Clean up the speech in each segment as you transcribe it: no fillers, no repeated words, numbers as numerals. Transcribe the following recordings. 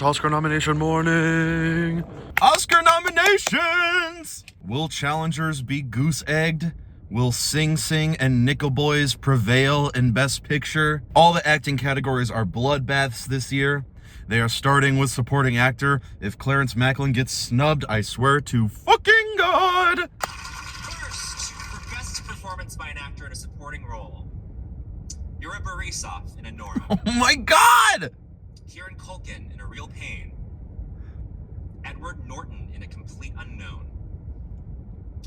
Oscar nomination morning. Oscar nominations! Will challengers be goose-egged? Will Sing Sing and Nickel Boys prevail in Best Picture? All the acting categories are bloodbaths this year. They are starting with supporting actor. If Clarence Macklin gets snubbed, I swear to fucking God! First, for best performance by an actor in a supporting role, Yuri Borisov in Anora. Oh my God! Kieran Culkin in A Real Pain. Edward Norton in A Complete Unknown.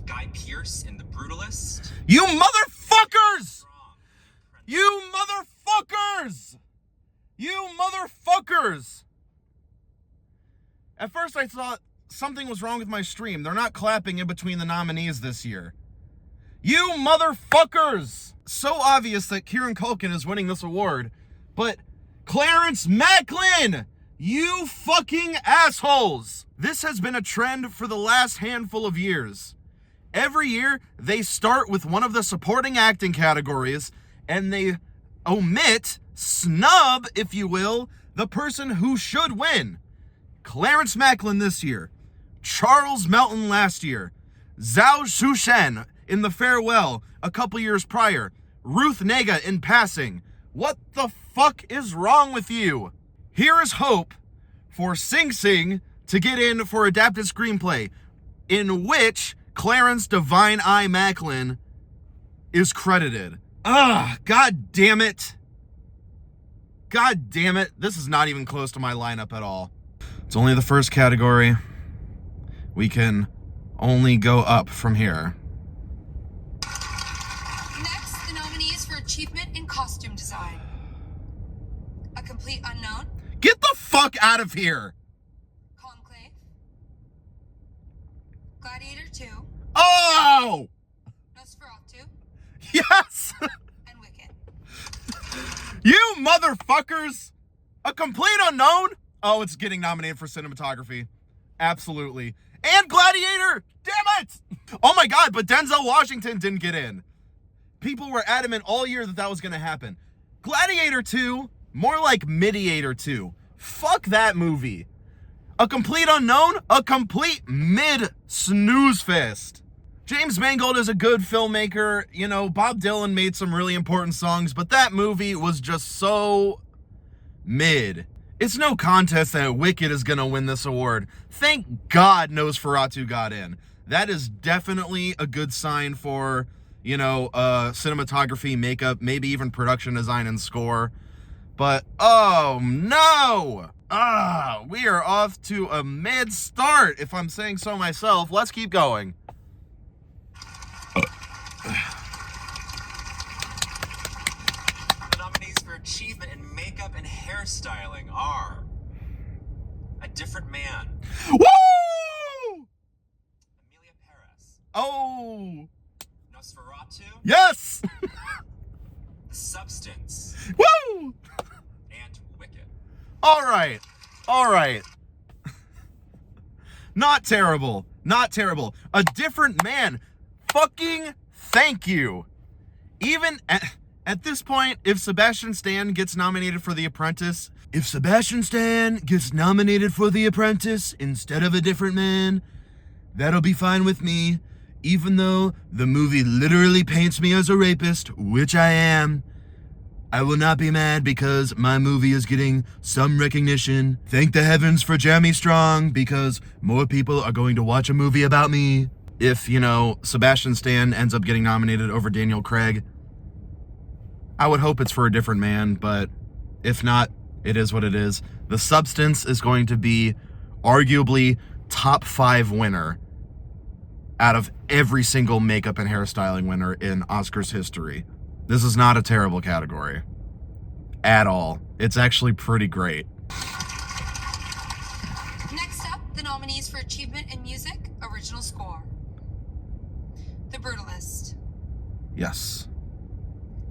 Guy Pearce in The Brutalist. You motherfuckers! You motherfuckers! You motherfuckers! At first I thought something was wrong with my stream. They're not clapping in between the nominees this year. You motherfuckers! So obvious that Kieran Culkin is winning this award, but Clarence Macklin! You fucking assholes! This has been a trend for the last handful of years. Every year, they start with one of the supporting acting categories, and they omit, snub, if you will, the person who should win. Clarence Macklin this year. Charles Melton last year. Zhao Shushen in The Farewell a couple years prior. Ruth Negga in Passing. What the fuck is wrong with you? Here is hope for Sing Sing to get in for adapted screenplay, in which Clarence Divine Eye Macklin is credited. God damn it. God damn it. This is not even close to my lineup at all. It's only the first category. We can only go up from here. Next, the nominees for Achievement in Costume Design. A Complete Unknown. Get the fuck out of here. Conclave. Gladiator 2. Oh! Nosferatu. Yes! And Wicked. You motherfuckers! A Complete Unknown? Oh, it's getting nominated for cinematography. Absolutely. And Gladiator! Damn it! Oh my God, but Denzel Washington didn't get in. People were adamant all year that that was going to happen. Gladiator 2, more like Mediator 2. Fuck that movie. A Complete Unknown? A complete mid-snooze fest. James Mangold is a good filmmaker. You know, Bob Dylan made some really important songs, but that movie was just so mid. It's no contest that Wicked is going to win this award. Thank God Nosferatu got in. That is definitely a good sign for, you know, cinematography, makeup, maybe even production design and score. But, oh no! We are off to a mid start, if I'm saying so myself. Let's keep going. The nominees for Achievement in Makeup and Hairstyling are A Different Man. Woo! Amelia Perez. Oh! Nosferatu. Yes! The Substance. Woo! And Wicked. All right. Not terrible. Not terrible. A Different Man. Fucking thank you. Even at this point, if Sebastian Stan gets nominated for The Apprentice, instead of A Different Man, that'll be fine with me. Even though the movie literally paints me as a rapist, which I am, I will not be mad because my movie is getting some recognition. Thank the heavens for Jeremy Strong, because more people are going to watch a movie about me. If, you know, Sebastian Stan ends up getting nominated over Daniel Craig, I would hope it's for A Different Man, but if not, it is what it is. The Substance is going to be arguably top 5 winner out of every single makeup and hairstyling winner in Oscars history. This is not a terrible category at all. It's actually pretty great. Next up, the nominees for Achievement in Music, Original Score. The Brutalist. Yes.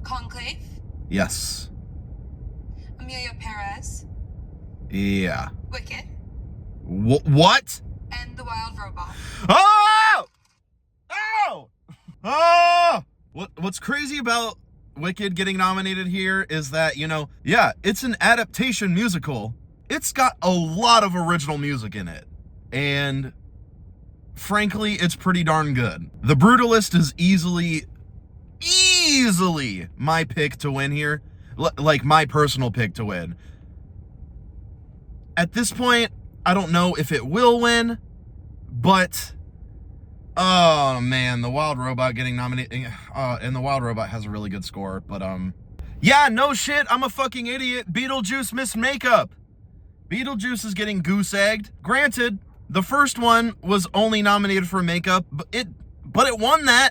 Conclave. Yes. Amelia Perez. Yeah. Wicked. What? And The Wild Robot. Oh! Oh! Oh! What's crazy about Wicked getting nominated here is that, you know, yeah, it's an adaptation musical. It's got a lot of original music in it. And frankly, it's pretty darn good. The Brutalist is easily my pick to win here. Like, my personal pick to win. At this point, I don't know if it will win, but oh man, the Wild Robot getting nominated, and the Wild Robot has a really good score, but yeah, no shit, I'm a fucking idiot. Beetlejuice missed makeup. Beetlejuice is getting goose egged. Granted, the first one was only nominated for makeup, but it won that.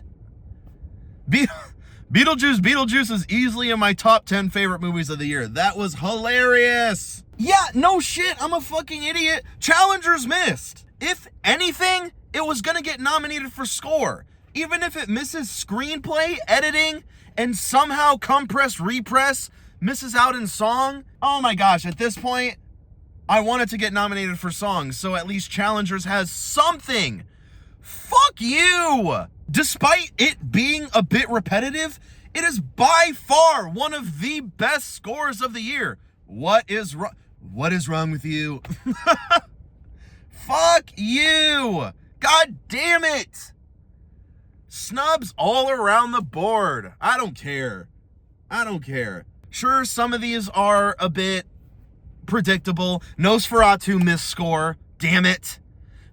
Beetlejuice is easily in my top 10 favorite movies of the year. That was hilarious. Yeah, no shit, I'm a fucking idiot. Challengers missed. If anything, it was gonna get nominated for score. Even if it misses screenplay, editing, and somehow compress, repress, misses out in song. Oh my gosh, at this point, I want it to get nominated for song, so at least Challengers has something. Fuck you! Despite it being a bit repetitive, it is by far one of the best scores of the year. What is wrong with you? Fuck you! God damn it! Snubs all around the board. I don't care. Sure, some of these are a bit predictable. Nosferatu missed score. Damn it.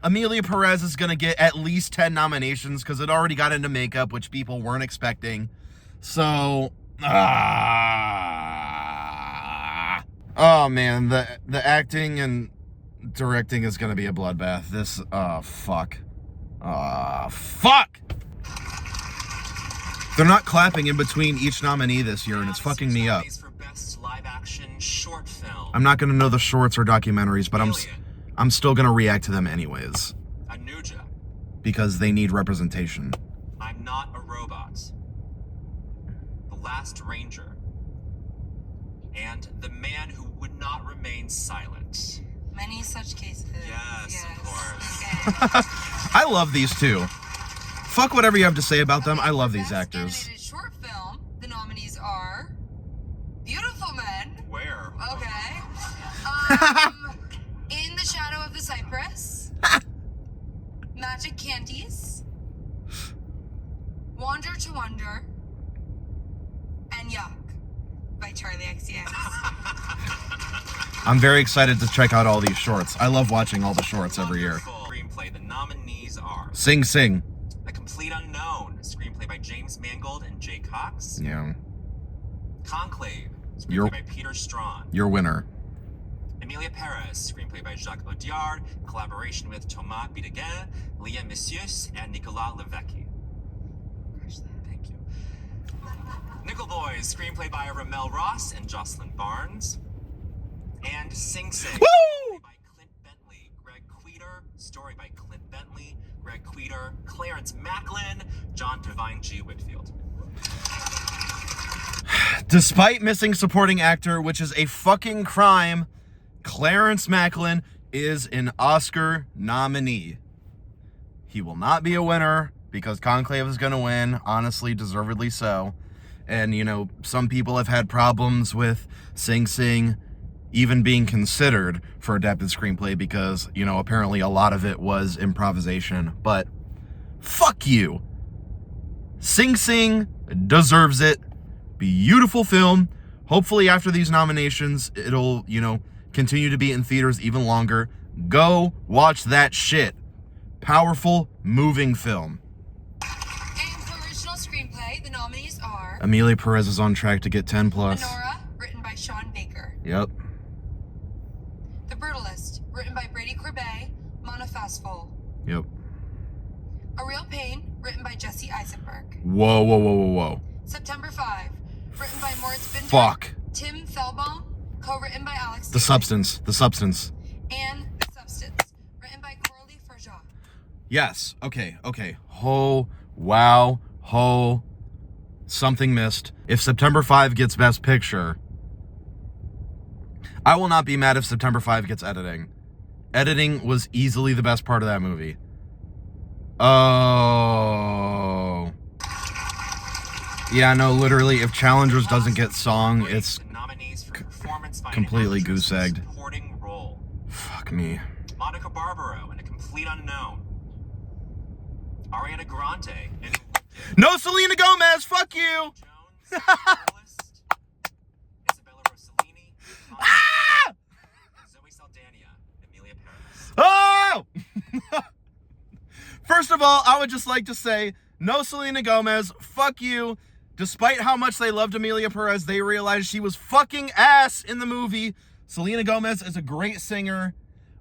Amelia Perez is going to get at least 10 nominations because it already got into makeup, which people weren't expecting. So, oh man, the acting and directing is going to be a bloodbath. This, fuck. Fuck! They're not clapping in between each nominee this year, and it's fucking me up. For best live action short film. I'm not going to know the shorts or documentaries, but I'm still going to react to them anyways. Anuja. Because they need representation. I'm Not a Robot. The Last Ranger. And The Man Who Would Not Remain Silent. Many such cases. Yes, of course. Okay. I love these two. Fuck whatever you have to say about them. I love these actors. Animated short film. The nominees are Beautiful Men. Where? Okay. In the Shadow of the Cypress. Magic Candies. Wander to Wonder. And Yuck by Charlie XCX. I'm very excited to check out all these shorts. I love watching all the shorts every year. Screenplay. The nominees are Sing Sing. The Complete Unknown, screenplay by James Mangold and Jay Cox. Yeah. Conclave, You're- screenplay by Peter Strawn. Your winner. Emilia Perez, screenplay by Jacques Audiard, collaboration with Thomas Bideguin, Leah Messius, and Nicolas Levesque. Thank you. Nickel Boys, screenplay by Ramel Ross and Jocelyn Barnes. And Sing Sing, Woo! by Clint Bentley, Greg Queter, story by Clint Bentley, Greg Queter, Clarence Macklin, John Devine G. Whitfield. Despite missing supporting actor, which is a fucking crime, Clarence Macklin is an Oscar nominee. He will not be a winner because Conclave is going to win, honestly, deservedly so. And, you know, some people have had problems with Sing Sing even being considered for adapted screenplay because, you know, apparently a lot of it was improvisation. But fuck you. Sing Sing deserves it. Beautiful film. Hopefully after these nominations, it'll, you know, continue to be in theaters even longer. Go watch that shit. Powerful, moving film. And for original screenplay, the nominees are Amelia Perez is on track to get 10 plus. Honora, written by Sean Baker. Yep. The Brutalist, written by Brady Corbet, Mona Fastful. Yep. A Real Pain, written by Jesse Eisenberg. Whoa. September 5, written by Moritz Binder. Fuck. Tim Felbaum, co-written by Alex The Substance. The Substance. and The Substance, written by Coralie Farjah. Yes. Okay. Ho. Wow. Ho. Something missed. If September 5 gets Best Picture, I will not be mad if September 5 gets editing. Editing was easily the best part of that movie. Oh. Yeah, no, literally, if Challengers doesn't get song, it's The nominees for performance by an completely actress for goose-egged. supporting role. Fuck me. Monica Barbaro in A Complete Unknown. Ariana Grande in No Selena Gomez, fuck you! Jones, Journalist. Isabella Rossellini, Ah! Zoe Saldana, Emilia Paris. Oh! First of all, I would just like to say, no Selena Gomez, fuck you. Despite how much they loved Emilia Perez, they realized she was fucking ass in the movie. Selena Gomez is a great singer.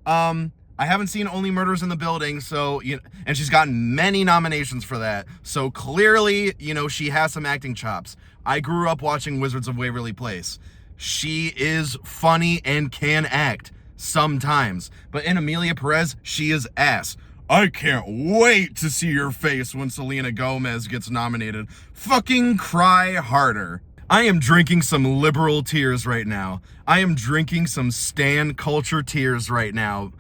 I haven't seen Only Murders in the Building, so, and she's gotten many nominations for that. So clearly, she has some acting chops. I grew up watching Wizards of Waverly Place. She is funny and can act sometimes. But in Emilia Perez, she is ass. I can't wait to see your face when Selena Gomez gets nominated. Fucking cry harder. I am drinking some liberal tears right now. I am drinking some stan culture tears right now.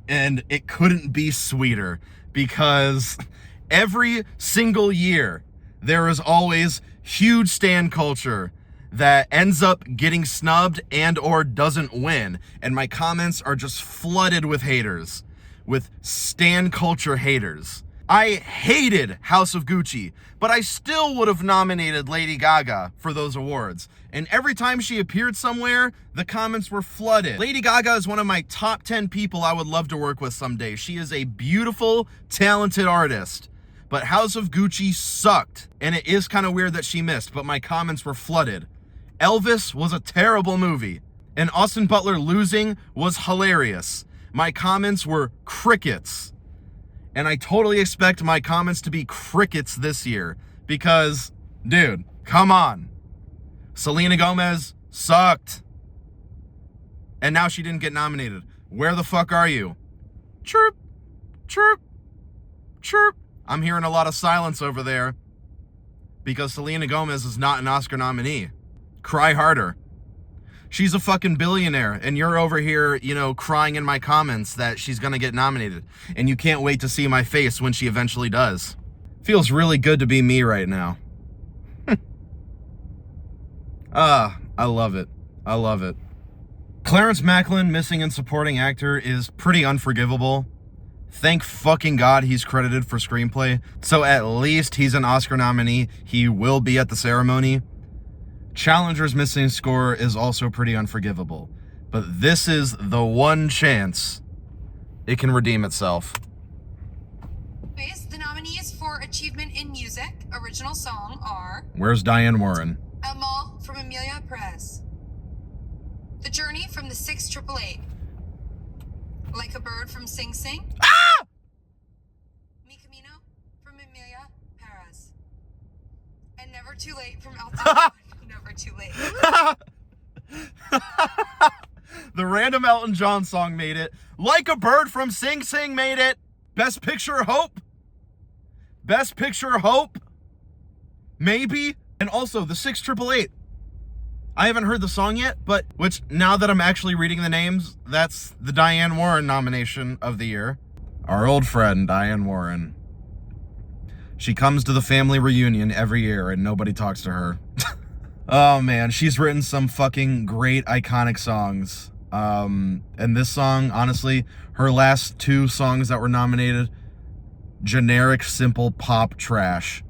And it couldn't be sweeter, because every single year there is always huge stan culture that ends up getting snubbed and or doesn't win. And my comments are just flooded with haters, with stan culture haters. I hated House of Gucci, but I still would have nominated Lady Gaga for those awards. And every time she appeared somewhere, the comments were flooded. Lady Gaga is one of my top 10 people I would love to work with someday. She is a beautiful, talented artist. But House of Gucci sucked. And it is kind of weird that she missed, but my comments were flooded. Elvis was a terrible movie. And Austin Butler losing was hilarious. My comments were crickets. And I totally expect my comments to be crickets this year. Because, dude, come on. Selena Gomez sucked. And now she didn't get nominated. Where the fuck are you? Chirp, chirp, chirp. I'm hearing a lot of silence over there. Because Selena Gomez is not an Oscar nominee. Cry harder. She's a fucking billionaire, and you're over here, crying in my comments that she's gonna get nominated. And you can't wait to see my face when she eventually does. Feels really good to be me right now. I love it. I love it. Clarence Macklin missing in supporting actor is pretty unforgivable. Thank fucking God he's credited for screenplay. So at least he's an Oscar nominee. He will be at the ceremony. Challenger's missing score is also pretty unforgivable, but this is the one chance it can redeem itself. The nominees for Achievement in Music, Original Song are... Where's Diane Warren? Amal from Emilia Perez. The Journey from the 688. Like a Bird from Sing Sing. Ah! Mi Camino from Emilia Perez. And Never Too Late from Elton John. Never Too Late. The random Elton John song made it. Like a Bird from Sing Sing made it. Best Picture Hope. Best Picture Hope. Maybe. And also the 688. I haven't heard the song yet, but which now that I'm actually reading the names, that's the Diane Warren nomination of the year. Our old friend, Diane Warren. She comes to the family reunion every year and nobody talks to her. Oh man, she's written some fucking great iconic songs. And this song, honestly, her last two songs that were nominated, generic, simple pop trash.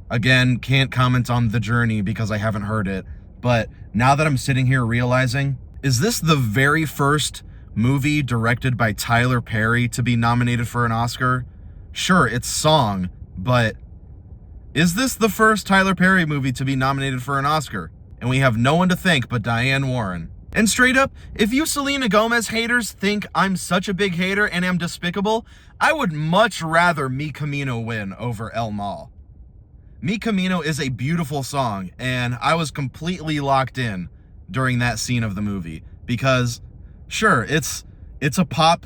Again, can't comment on The Journey because I haven't heard it. But now that I'm sitting here realizing, is this the very first movie directed by Tyler Perry to be nominated for an Oscar? Sure, it's song, but is this the first Tyler Perry movie to be nominated for an Oscar? And we have no one to thank but Diane Warren. And straight up, if you Selena Gomez haters think I'm such a big hater and am despicable, I would much rather Mi Camino win over El Mal. Mi Camino is a beautiful song, and I was completely locked in during that scene of the movie. Because, sure, it's a pop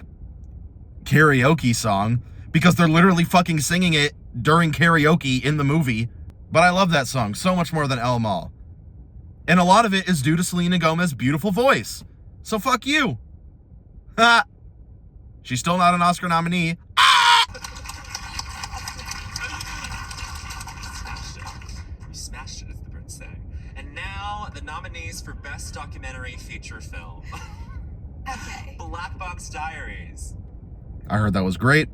karaoke song, because they're literally fucking singing it during karaoke in the movie. But I love that song so much more than El Mal. And a lot of it is due to Selena Gomez's beautiful voice. So fuck you. Ha! She's still not an Oscar nominee. Ah! You smashed it, as the Brits say. And now, the nominees for Best Documentary Feature Film. Okay. Black Box Diaries. I heard that was great.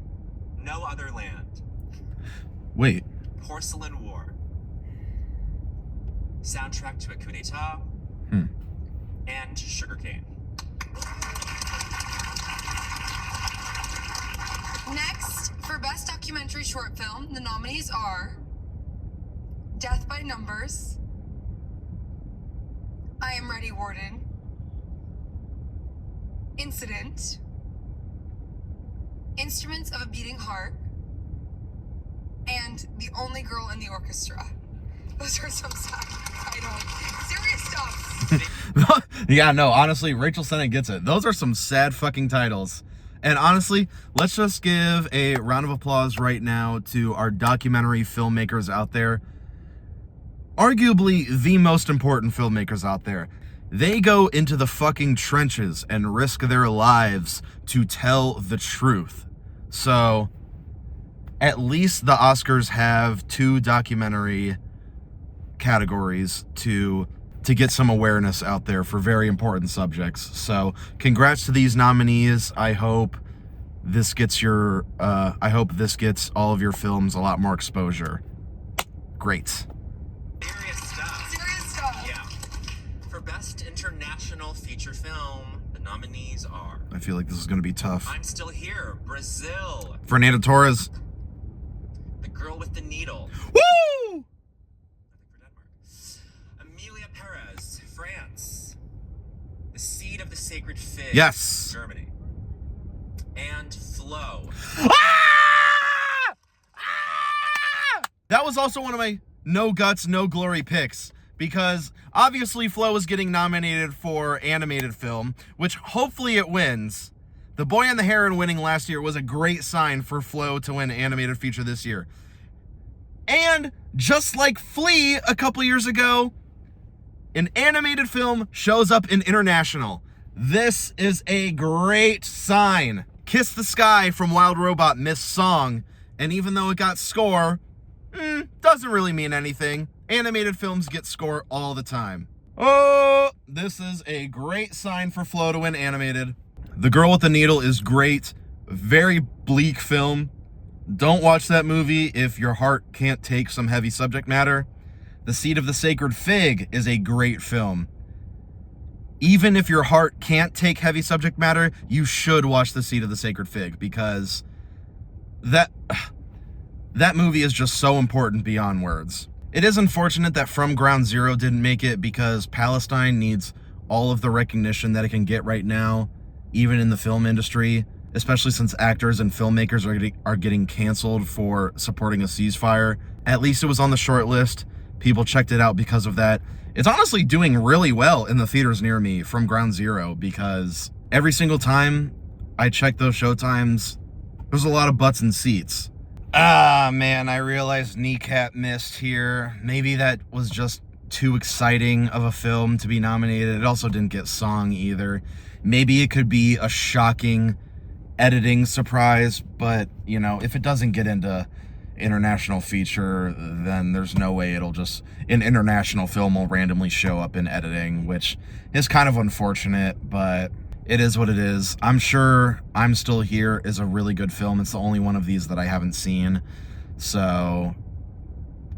No Other Land. Wait. Porcelain War. Soundtrack to a Coup d'etat. And Sugarcane. Next, for Best Documentary Short Film, the nominees are Death by Numbers, I Am Ready, Warden, Incident, Instruments of a Beating Heart, and The Only Girl in the Orchestra. Those are some sad titles. Serious stuff. Yeah, no, honestly, Rachel Sennett gets it. Those are some sad fucking titles. And honestly, let's just give a round of applause right now to our documentary filmmakers out there. Arguably the most important filmmakers out there. They go into the fucking trenches and risk their lives to tell the truth. So, at least the Oscars have 2 documentary categories to get some awareness out there for very important subjects. So congrats to these nominees. I hope this gets all of your films a lot more exposure. Great. Serious stuff. Serious stuff. Yeah. For Best International Feature Film, the nominees are I feel like this is going to be tough. I'm Still Here, Brazil. Fernando Torres. The Girl with the Needle. Woo! For Denmark. Amelia Perez, France. The Seed of the Sacred Fig. Yes. Germany. And Flow. That was also one of my no guts, no glory picks, because obviously Flo is getting nominated for animated film, which hopefully it wins. The Boy and the Heron winning last year was a great sign for Flo to win animated feature this year. And just like Flea a couple years ago, an animated film shows up in international. This is a great sign. Kiss the Sky from Wild Robot missed song, and even though it got score, doesn't really mean anything. Animated films get score all the time. Oh, this is a great sign for Flo to win animated. The Girl with the Needle is great. Very bleak film. Don't watch that movie if your heart can't take some heavy subject matter. The Seed of the Sacred Fig is a great film. Even if your heart can't take heavy subject matter, you should watch The Seed of the Sacred Fig, because that movie is just so important beyond words. It is unfortunate that From Ground Zero didn't make it, because Palestine needs all of the recognition that it can get right now, even in the film industry, especially since actors and filmmakers are getting canceled for supporting a ceasefire. At least it was on the short list. People checked it out because of that. It's honestly doing really well in the theaters near me, From Ground Zero, because every single time I check those showtimes, there's a lot of butts in seats. Ah, man, I realized Kneecap missed here. Maybe that was just too exciting of a film to be nominated. It also didn't get song either. Maybe it could be a shocking editing surprise, but, you know, if it doesn't get into international feature, then there's no way an international film will randomly show up in editing, which is kind of unfortunate, but it is what it is. I'm sure I'm Still Here is a really good film. It's the only one of these that I haven't seen, so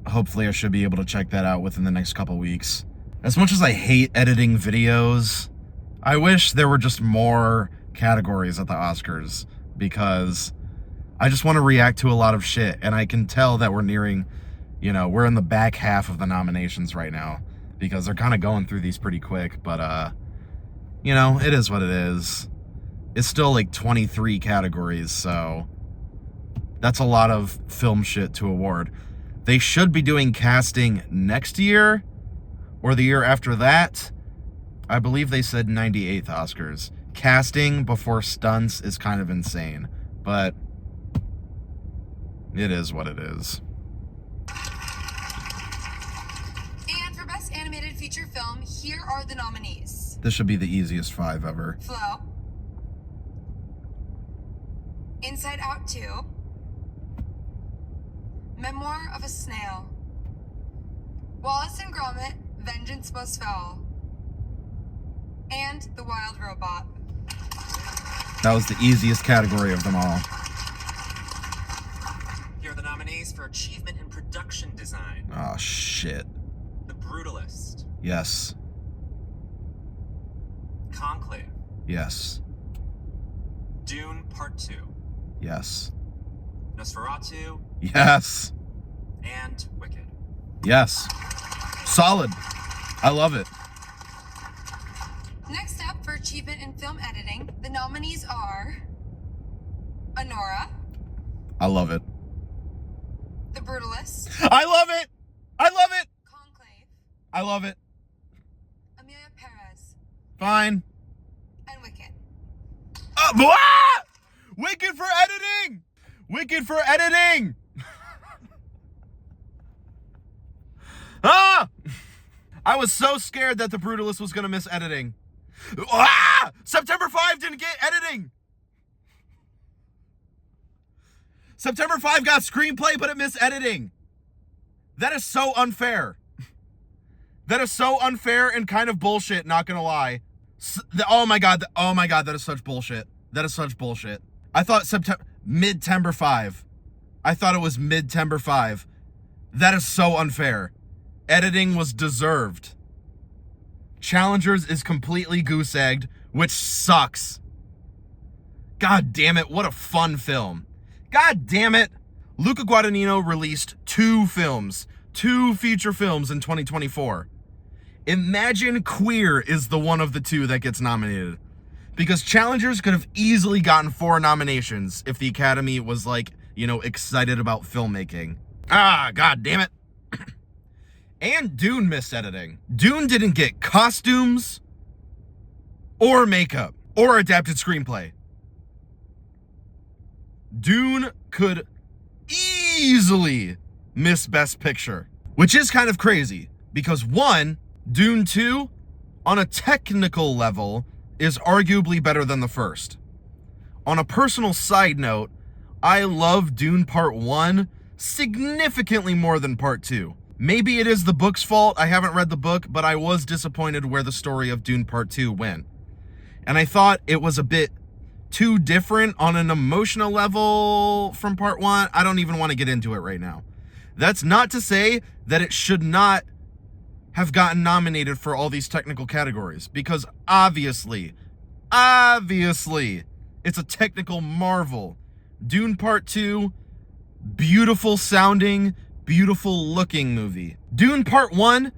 hopefully I should be able to check that out within the next couple weeks. As much as I hate editing videos, I wish there were just more categories at the Oscars, because I just want to react to a lot of shit, and I can tell that we're nearing, we're in the back half of the nominations right now, because they're kind of going through these pretty quick, but, it is what it is. It's still like 23 categories, so that's a lot of film shit to award. They should be doing casting next year, or the year after that. I believe they said 98th Oscars. Casting before stunts is kind of insane, but it is what it is. And for Best Animated Feature Film, here are the nominees. This should be the easiest 5 ever. Flow, Inside Out 2, Memoir of a Snail, Wallace and Gromit, Vengeance Must Fall, and The Wild Robot. That was the easiest category of them all. Here are the nominees for Achievement in Production Design. Oh, shit. The Brutalist. Yes. Conclave. Yes. Dune Part 2. Yes. Nosferatu. Yes. And Wicked. Yes. Solid. I love it. Next up for achievement in film editing, the nominees are Honora, I love it. The Brutalist, I love it. I love it. Conclave, I love it. Amelia Perez, Fine. and Wicked. Ah! Wicked for editing. Wicked for editing. Ah! I was so scared that The Brutalist was going to miss editing. Ah! September 5 didn't get editing. September 5 got screenplay, but it missed editing. That is so unfair. That is so unfair and kind of bullshit, not going to lie. Oh my God, that is such bullshit. That is such bullshit. I thought mid-tember 5. I thought it was mid-tember 5. That is so unfair. Editing was deserved. Challengers is completely goose-egged, which sucks. God damn it, what a fun film. God damn it. Luca Guadagnino released 2 films, 2 feature films in 2024. Imagine Queer is the one of the 2 that gets nominated. Because Challengers could have easily gotten 4 nominations if the Academy was like, excited about filmmaking. Ah, god damn it. And Dune missed editing. Dune didn't get costumes or makeup or adapted screenplay. Dune could easily miss Best Picture, which is kind of crazy because 1, Dune 2, on a technical level, is arguably better than the first. On a personal side note, I love Dune Part 1 significantly more than Part 2. Maybe it is the book's fault. I haven't read the book, but I was disappointed where the story of Dune Part 2 went. And I thought it was a bit too different on an emotional level from Part 1. I don't even want to get into it right now. That's not to say that it should not have gotten nominated for all these technical categories, because obviously, it's a technical marvel. Dune Part 2, beautiful sounding, beautiful looking movie. Dune Part 1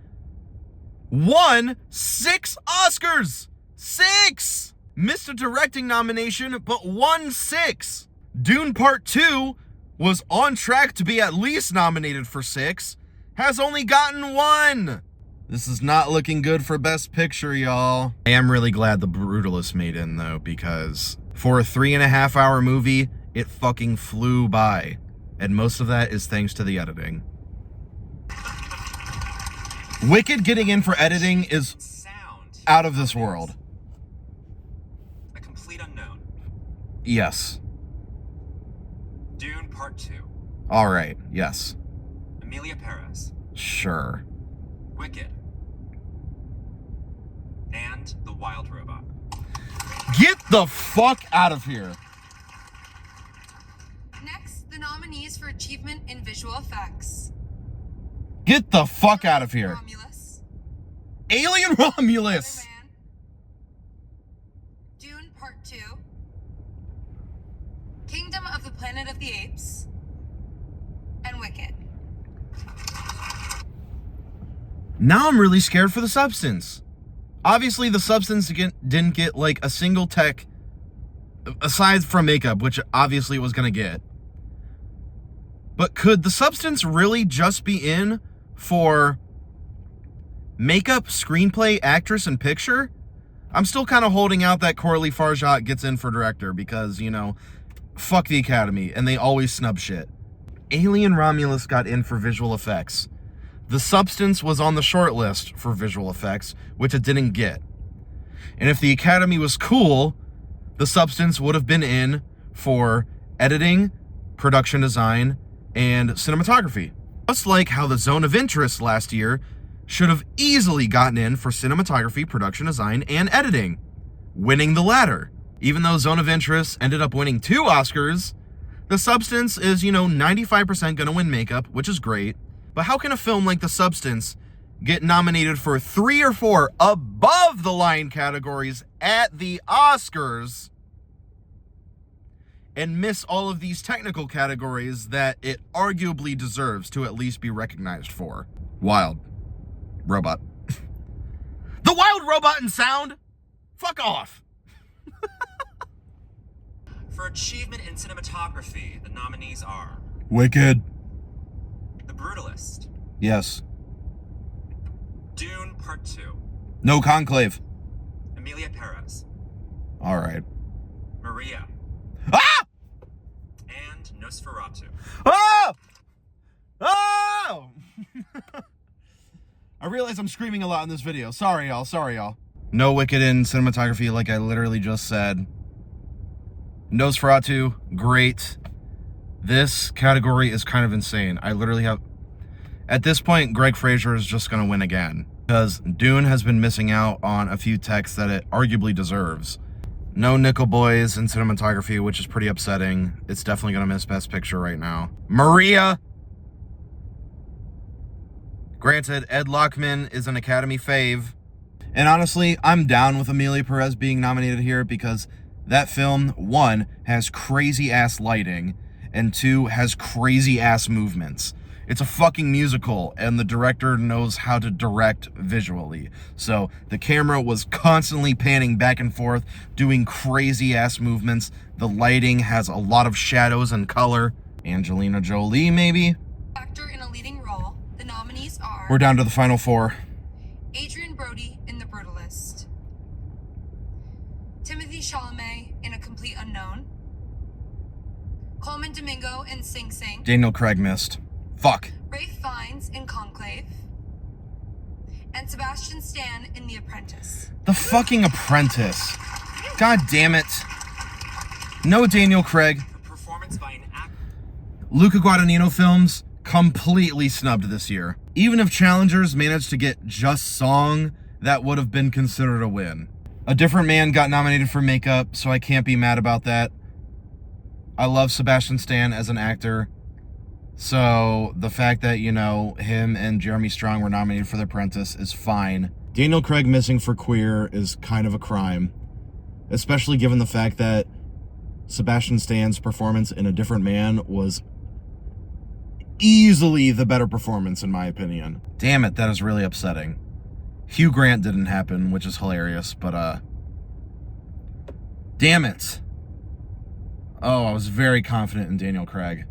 won 6 Oscars. 6! Missed a directing nomination, but won 6. Dune Part 2 was on track to be at least nominated for 6, has only gotten 1. This is not looking good for Best Picture, y'all. I am really glad The Brutalist made in, though, because for a 3.5-hour movie, it fucking flew by. And most of that is thanks to the editing. Wicked getting in for editing is Sound. out of this world. A complete unknown. Yes. Dune Part 2. All right. Yes. Amelia Perez. Sure. Wicked. And The Wild Robot. Get the fuck out of here. Next, the nominees for achievement in visual effects. Get the fuck out of here. Romulus, Alien Romulus. Spider-Man, Dune Part 2, Kingdom of the Planet of the Apes, and Wicked. Now I'm really scared for The Substance. Obviously, The Substance didn't get like a single tech aside from makeup, which obviously it was going to get. But could The Substance really just be in for makeup, screenplay, actress, and picture? I'm still kind of holding out that Coralie Farjat gets in for director because, fuck the Academy, and they always snub shit. Alien Romulus got in for visual effects. The Substance was on the short list for visual effects, which it didn't get. And if the Academy was cool, The Substance would have been in for editing, production design, and cinematography. Just like how The Zone of Interest last year should have easily gotten in for cinematography, production design, and editing, winning the latter. Even though Zone of Interest ended up winning 2 Oscars, The Substance is, 95% gonna win makeup, which is great. But how can a film like The Substance get nominated for 3 or 4 above the line categories at the Oscars and miss all of these technical categories that it arguably deserves to at least be recognized for? Wild. Robot. The wild robot in sound? Fuck off. For achievement in cinematography, the nominees are Wicked. The Brutalist, Yes. Dune Part 2, No Conclave. Emilia Perez, All right. Maria, Ah! and Nosferatu. Oh! Oh! I realize I'm screaming a lot in this video. Sorry, y'all. No Wicked in cinematography, like I literally just said. Nosferatu, great. This category is kind of insane. I literally have... At this point, Greg Fraser is just going to win again, because Dune has been missing out on a few texts that it arguably deserves. No Nickel Boys in cinematography, which is pretty upsetting. It's definitely going to miss Best Picture right now. Maria! Granted, Ed Lockman is an Academy fave. And honestly, I'm down with Emilia Perez being nominated here because that film, 1, has crazy-ass lighting, and 2, has crazy-ass movements. It's a fucking musical, and the director knows how to direct visually. So the camera was constantly panning back and forth, doing crazy-ass movements. The lighting has a lot of shadows and color. Angelina Jolie, maybe? Actor in a leading role, the nominees are... We're down to the final 4. Adrian Brody in The Brutalist, Timothy Chalamet in A Complete Unknown, Coleman Domingo in Sing Sing, Daniel Craig missed. Fuck. Ralph Fiennes in Conclave, and Sebastian Stan in The Apprentice. The fucking Apprentice. God damn it. No Daniel Craig. Performance by an actor. Luca Guadagnino films completely snubbed this year. Even if Challengers managed to get just song, that would have been considered a win. A Different Man got nominated for makeup, so I can't be mad about that. I love Sebastian Stan as an actor. So the fact that, him and Jeremy Strong were nominated for The Apprentice is fine. Daniel Craig missing for Queer is kind of a crime, especially given the fact that Sebastian Stan's performance in A Different Man was easily the better performance, in my opinion. Damn it, that is really upsetting. Hugh Grant didn't happen, which is hilarious, but, damn it. Oh, I was very confident in Daniel Craig.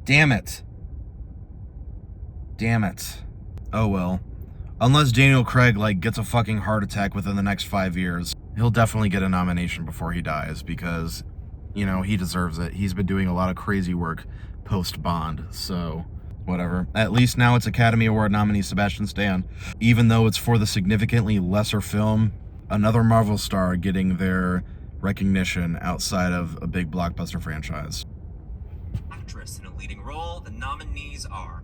Damn it. Damn it. Oh well. Unless Daniel Craig, gets a fucking heart attack within the next 5 years, he'll definitely get a nomination before he dies because, he deserves it. He's been doing a lot of crazy work post-Bond, so whatever. At least now it's Academy Award nominee Sebastian Stan. Even though it's for the significantly lesser film, another Marvel star getting their recognition outside of a big blockbuster franchise. Actress in a leading role, the nominees are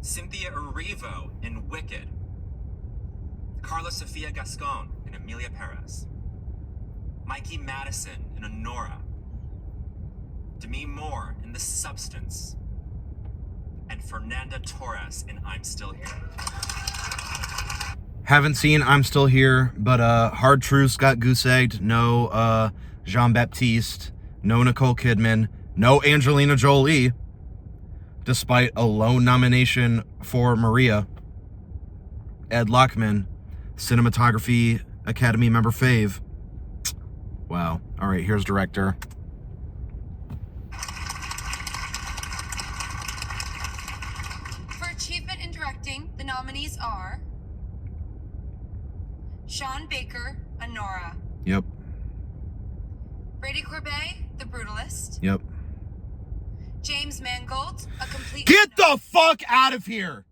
Cynthia Erivo in Wicked, Carla Sofia Gascon in Emilia Perez, Mikey Madison in Honora, Demi Moore in The Substance, and Fernanda Torres in I'm Still Here. Haven't seen I'm Still Here, but Hard Truths got goose-egged. No Jean-Baptiste, no Nicole Kidman, no Angelina Jolie, despite a lone nomination for Maria. Ed Lockman, cinematography Academy member fave. Wow. All right, here's director. For achievement in directing, the nominees are Sean Baker, Honora, Yep. Brady Corbet, The Brutalist, Yep. James Mangold, A Complete Get Unknown, the fuck out of here!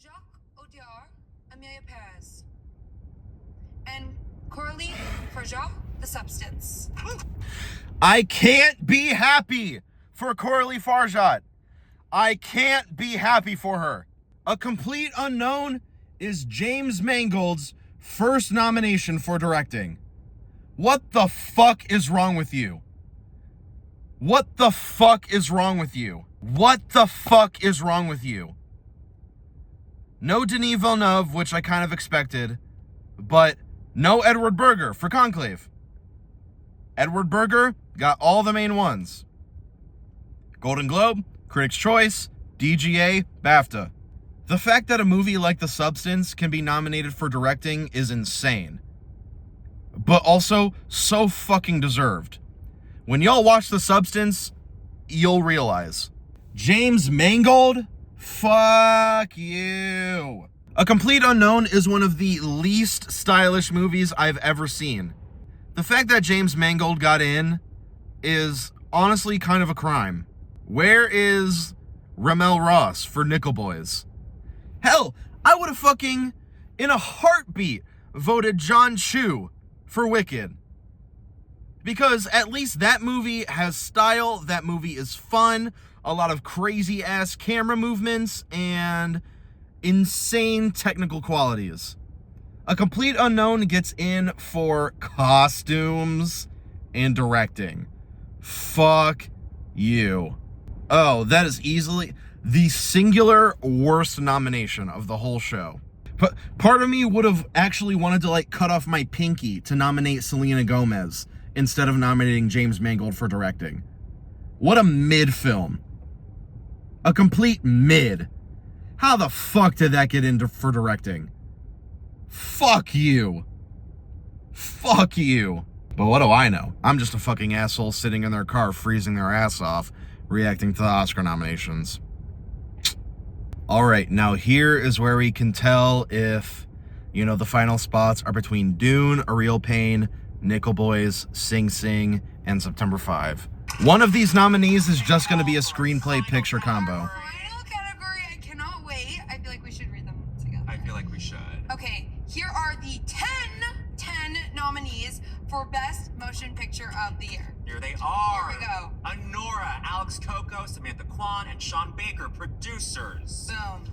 Jacques Audiard, Emilia Perez, and Coralie Farjat, The Substance. I can't be happy for Coralie Farjat. I can't be happy for her. A Complete Unknown is James Mangold's first nomination for directing. What the fuck is wrong with you? What the fuck is wrong with you? What the fuck is wrong with you? No Denis Villeneuve, which I kind of expected, but no Edward Berger for Conclave. Edward Berger got all the main ones. Golden Globe, Critics' Choice, DGA, BAFTA. The fact that a movie like The Substance can be nominated for directing is insane. But also so fucking deserved. When y'all watch The Substance, you'll realize. James Mangold? Fuck you. A Complete Unknown is one of the least stylish movies I've ever seen. The fact that James Mangold got in is honestly kind of a crime. Where is Ramel Ross for Nickel Boys? Hell, I would have fucking, in a heartbeat, voted John Chu for Wicked. Because at least that movie has style, that movie is fun, a lot of crazy ass camera movements, and insane technical qualities. A Complete Unknown gets in for costumes and directing. Fuck you. Oh, that is easily the singular worst nomination of the whole show. But part of me would have actually wanted to like cut off my pinky to nominate Selena Gomez instead of nominating James Mangold for directing. What a mid film. A complete mid. How the fuck did that get in for directing? Fuck you. Fuck you. But what do I know? I'm just a fucking asshole sitting in their car freezing their ass off, reacting to the Oscar nominations. Alright, now here is where we can tell if, you know, the final spots are between Dune, A Real Pain, Nickel Boys, Sing Sing, and September 5. One of these nominees is just going to be a screenplay picture combo. Final category, I cannot wait. I feel like we should read them together. I feel like we should. Okay, here are the 10 nominees for Best Motion Picture of the Year. Here they are. Here we go. Honora, Alex Coco, Samantha Kwan, and Sean Baker, producers. Boom.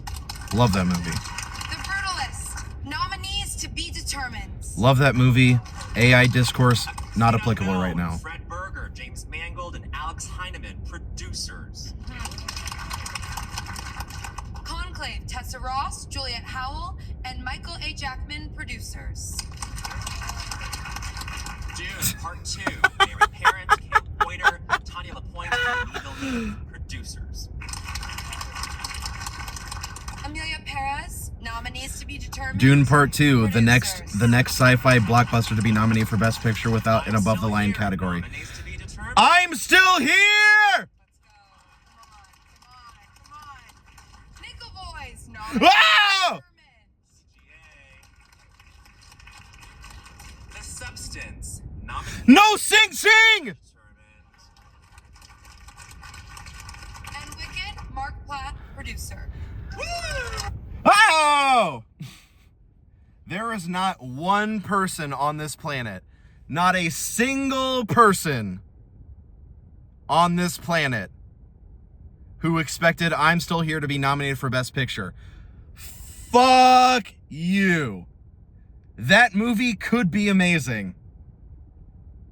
Love that movie. The Brutalist. Nominees to be determined. Love that movie. AI discourse, not applicable right now. Fred Berger, James Mangold, and Alex Heineman, producers. Conclave. Tessa Ross, Juliette Howell, and Michael A. Jackman, producers. Dune, Part 2, Mary Parent, Kate Boyder, Tanya LaPointe, and Lee Villeneuve, producers. Amelia Perez, nominees to be determined. Dune Part 2, the producers. next sci-fi blockbuster to be nominated for Best Picture without an above the line category. Nominees to be determined. I'm still here! Let's go. Come on. Nickel Boys, nominees Ah! to The Substance, nominees No Sing Sing! determined. And Wicked, Mark Platt, producer. Oh! There is not one person on this planet, not a single person on this planet who expected I'm Still Here to be nominated for Best Picture. Fuck you. That movie could be amazing.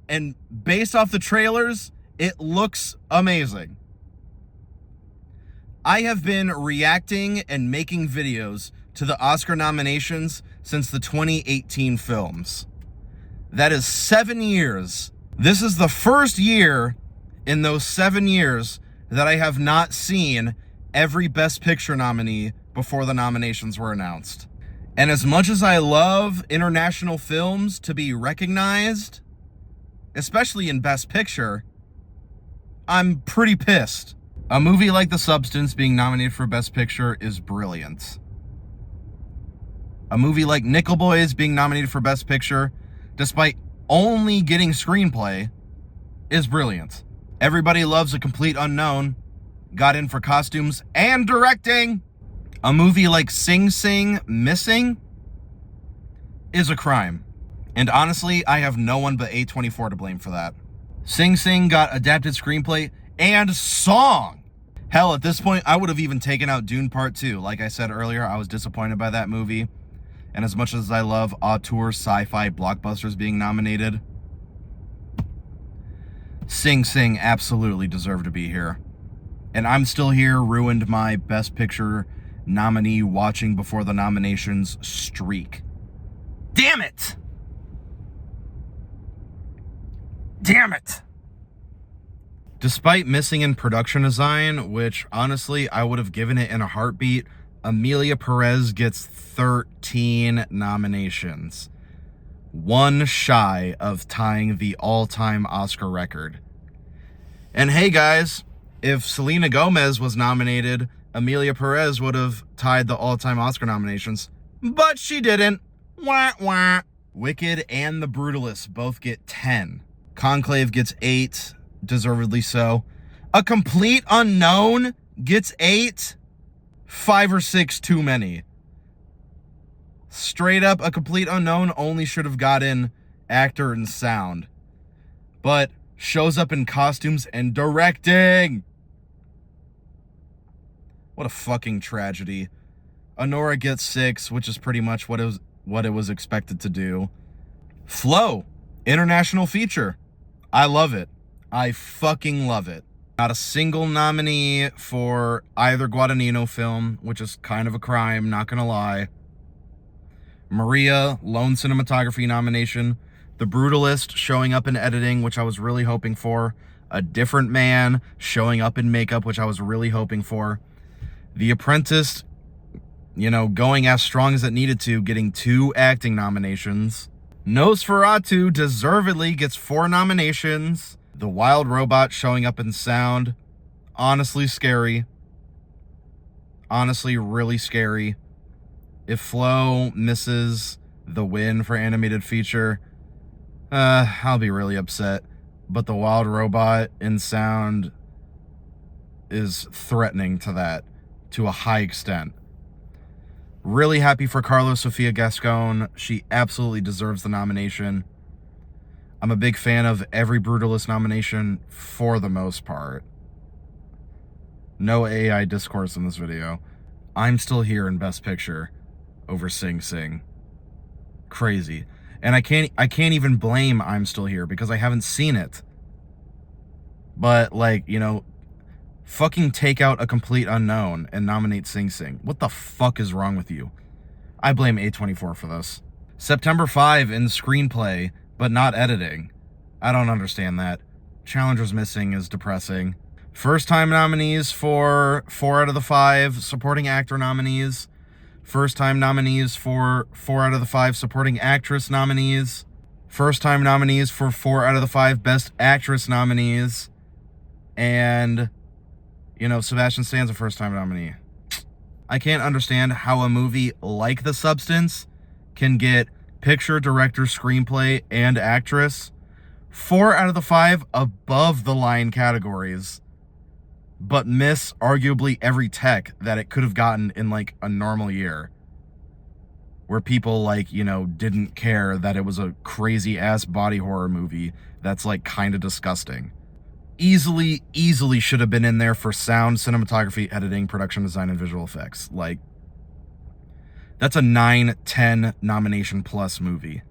And based off the trailers, it looks amazing. I have been reacting and making videos to the Oscar nominations since the 2018 films. That is 7 years. This is the first year in those 7 years that I have not seen every Best Picture nominee before the nominations were announced. And as much as I love international films to be recognized, especially in Best Picture, I'm pretty pissed. A movie like The Substance being nominated for Best Picture is brilliant. A movie like Nickel Boys being nominated for Best Picture, despite only getting screenplay, is brilliant. Everybody Loves A Complete Unknown got in for costumes and directing. A movie like Sing Sing Missing is a crime. And honestly, I have no one but A24 to blame for that. Sing Sing got adapted screenplay and song. Hell, at this point, I would have even taken out Dune Part 2. Like I said earlier, I was disappointed by that movie. And as much as I love auteur sci-fi blockbusters being nominated, Sing Sing absolutely deserved to be here. And I'm Still Here ruined my Best Picture nominee watching before the nominations streak. Damn it! Damn it! Despite missing in production design, which honestly I would have given it in a heartbeat, Amelia Perez gets 13 nominations. One shy of tying the all-time Oscar record. And hey guys, if Selena Gomez was nominated, Amelia Perez would have tied the all-time Oscar nominations. But she didn't. Wah, wah. Wicked and The Brutalist both get 10. Conclave gets 8, deservedly so. A Complete Unknown gets 8. 5 or 6 too many. Straight up, A Complete Unknown only should have gotten actor and sound. But shows up in costumes and directing. What a fucking tragedy. Honora gets 6, which is pretty much what it was expected to do. Flow, international feature. I love it. I fucking love it. Not a single nominee for either Guadagnino film, which is kind of a crime, not gonna lie. Maria, lone cinematography nomination. The Brutalist showing up in editing, which I was really hoping for. A Different Man showing up in makeup, which I was really hoping for. The Apprentice, going as strong as it needed to, getting 2 acting nominations. Nosferatu deservedly gets 4 nominations. The Wild Robot showing up in sound. Honestly scary. Honestly really scary. If Flow misses the win for animated feature, I'll be really upset. But The Wild Robot in sound is threatening to that to a high extent. Really happy for Carlos Sofia Gascon. She absolutely deserves the nomination. I'm a big fan of every Brutalist nomination for the most part. No AI discourse in this video. I'm Still Here in Best Picture over Sing Sing. Crazy. And I can't even blame I'm Still Here because I haven't seen it. But fucking take out A Complete Unknown and nominate Sing Sing. What the fuck is wrong with you? I blame A24 for this. September 5 in screenplay, but not editing. I don't understand that. Challengers Missing is depressing. First time nominees for 4 out of the 5 supporting actor nominees. First time nominees for 4 out of the 5 supporting actress nominees. First time nominees for 4 out of the 5 best actress nominees. And Sebastian Stan's a first-time nominee. I can't understand how a movie like The Substance can get picture, director, screenplay, and actress 4 out of the 5 above the line categories, but miss arguably every tech that it could have gotten in a normal year, where people didn't care that it was a crazy-ass body horror movie that's kind of disgusting. Easily should have been in there for sound, cinematography, editing, production design, and visual effects. That's a 9-10 nomination plus movie.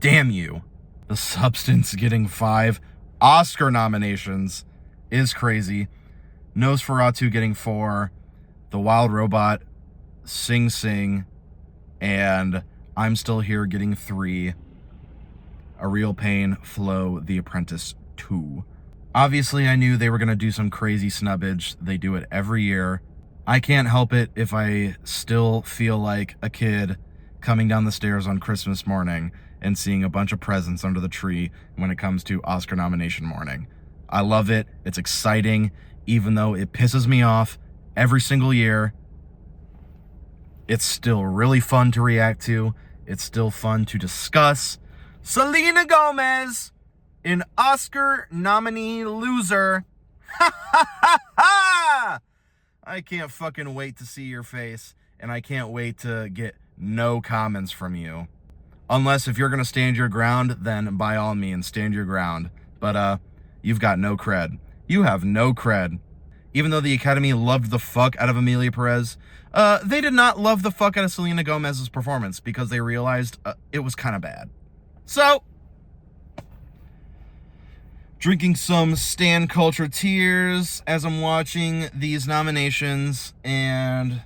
Damn you. The Substance getting 5 Oscar nominations is crazy. Nosferatu getting 4. The Wild Robot, Sing Sing, and I'm Still Here getting 3. A Real Pain, Flow, The Apprentice 2. Obviously, I knew they were going to do some crazy snubbage. They do it every year. I can't help it if I still feel like a kid coming down the stairs on Christmas morning and seeing a bunch of presents under the tree when it comes to Oscar nomination morning. I love it. It's exciting, even though it pisses me off every single year. It's still really fun to react to. It's still fun to discuss. Selena Gomez, an Oscar nominee loser. Ha ha ha ha! I can't fucking wait to see your face, and I can't wait to get no comments from you. Unless if you're gonna stand your ground, then by all means, stand your ground. But you've got no cred. You have no cred. Even though the Academy loved the fuck out of Amelia Perez, they did not love the fuck out of Selena Gomez's performance because they realized it was kind of bad. So, Drinking some Stan Culture tears as I'm watching these nominations, and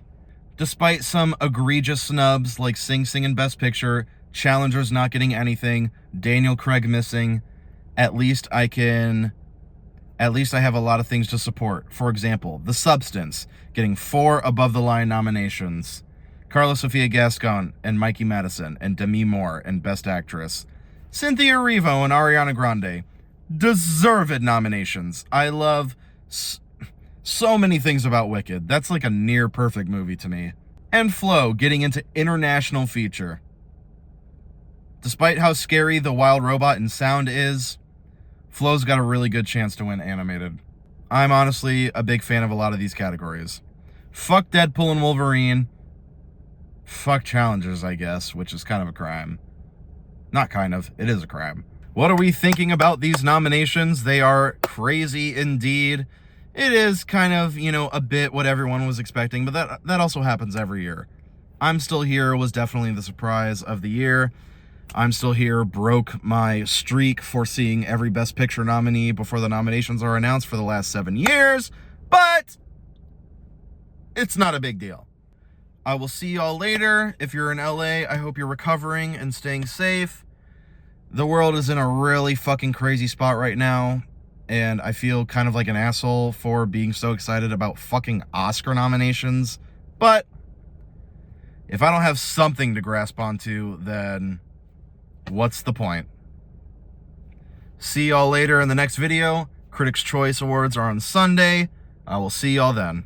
despite some egregious snubs like Sing Sing in Best Picture, Challengers not getting anything, Daniel Craig missing, at least I have a lot of things to support. For example, The Substance getting 4 above-the-line nominations. Carla Sofia Gascon and Mikey Madison and Demi Moore in Best Actress. Cynthia Erivo and Ariana Grande. Deserved nominations. I love so many things about Wicked. That's like a near-perfect movie to me. And Flo getting into International Feature. Despite how scary the wild robot in sound is, Flo's got a really good chance to win animated. I'm honestly a big fan of a lot of these categories. Fuck Deadpool and Wolverine. Fuck Challengers, I guess, which is kind of a crime. Not kind of, it is a crime. What are we thinking about these nominations? They are crazy indeed. It is kind of, a bit what everyone was expecting, but that also happens every year. I'm Still Here was definitely the surprise of the year. I'm Still Here broke my streak for seeing every Best Picture nominee before the nominations are announced for the last 7 years, but it's not a big deal. I will see y'all later. If you're in LA, I hope you're recovering and staying safe. The world is in a really fucking crazy spot right now, and I feel kind of like an asshole for being so excited about fucking Oscar nominations, but if I don't have something to grasp onto, then what's the point? See y'all later in the next video. Critics' Choice Awards are on Sunday. I will see y'all then.